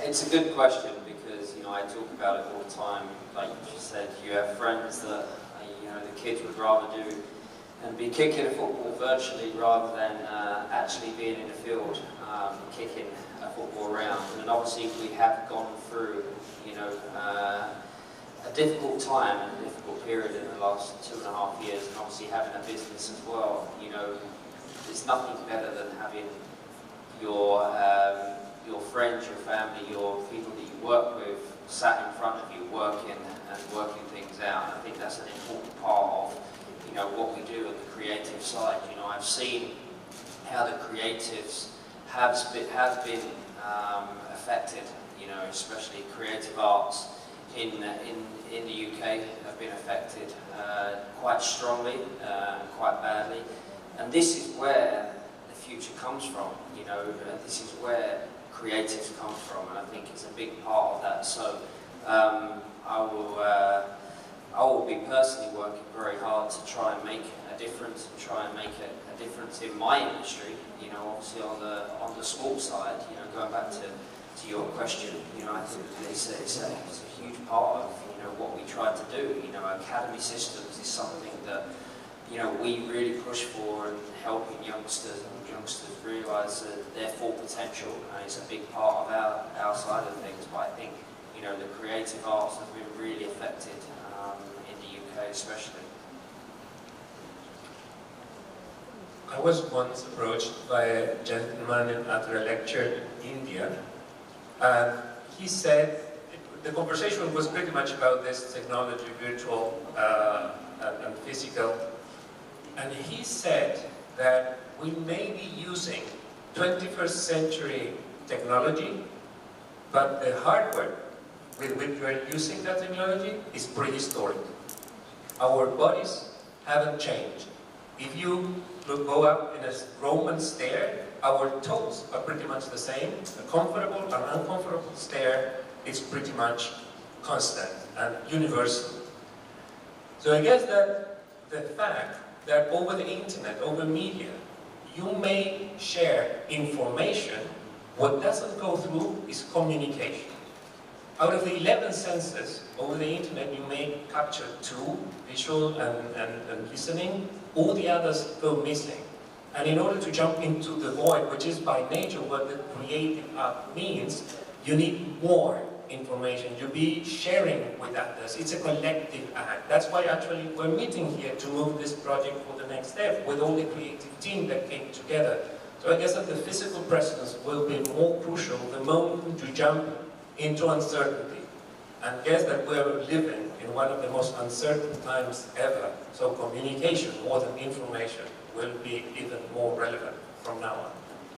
It's a good question because, you know, I talk about it all the time. Like you said, you have friends that, you know, the kids would rather do and be kicking a football virtually rather than actually being in the field, kicking a football around. And obviously we have gone through, you know, a difficult time and a difficult period in the last 2.5 years, and obviously having a business as well. You know, there's nothing better than having your friends, your family, your people that you work with sat in front of you working things out. I think that's an important part of, you know, what we do on the creative side. You know, I've seen how the creatives have been affected. You know, especially creative arts in the UK have been affected quite strongly, quite badly, and this is where the future comes from. You know, this is where creatives come from, and I think it's a big part of that. So I will be personally working very hard to try and make a difference, and try and make a difference in my industry. You know, obviously on the sports side. You know, going back to your question, you know, I think it's a huge part of, you know, what we try to do. You know, academy systems is something that, you know, we really push for, and helping youngsters realise their full potential, and it's a big part of our side of things. But I think, you know, the creative arts have been really affected in the UK especially. I was once approached by a gentleman after a lecture in India, and he said, the conversation was pretty much about this technology, virtual and physical, and he said that we may be using 21st century technology, but the hardware with which we are using that technology is prehistoric. Our bodies haven't changed. If you go up in a Roman stair, our toes are pretty much the same. A comfortable and uncomfortable stair is pretty much constant and universal. So I guess that the fact that over the internet, over media, you may share information, what doesn't go through is communication. Out of the 11 senses, over the internet you may capture 2, visual and listening, all the others go missing. And in order to jump into the void, which is by nature what the creative art means, you need more information. You'll be sharing with others. It's a collective act. That's why actually we're meeting here to move this project for the next step with all the creative team that came together. So I guess that the physical presence will be more crucial the moment you jump into uncertainty. And guess that we're living in one of the most uncertain times ever. So communication more than information will be even more relevant from now on.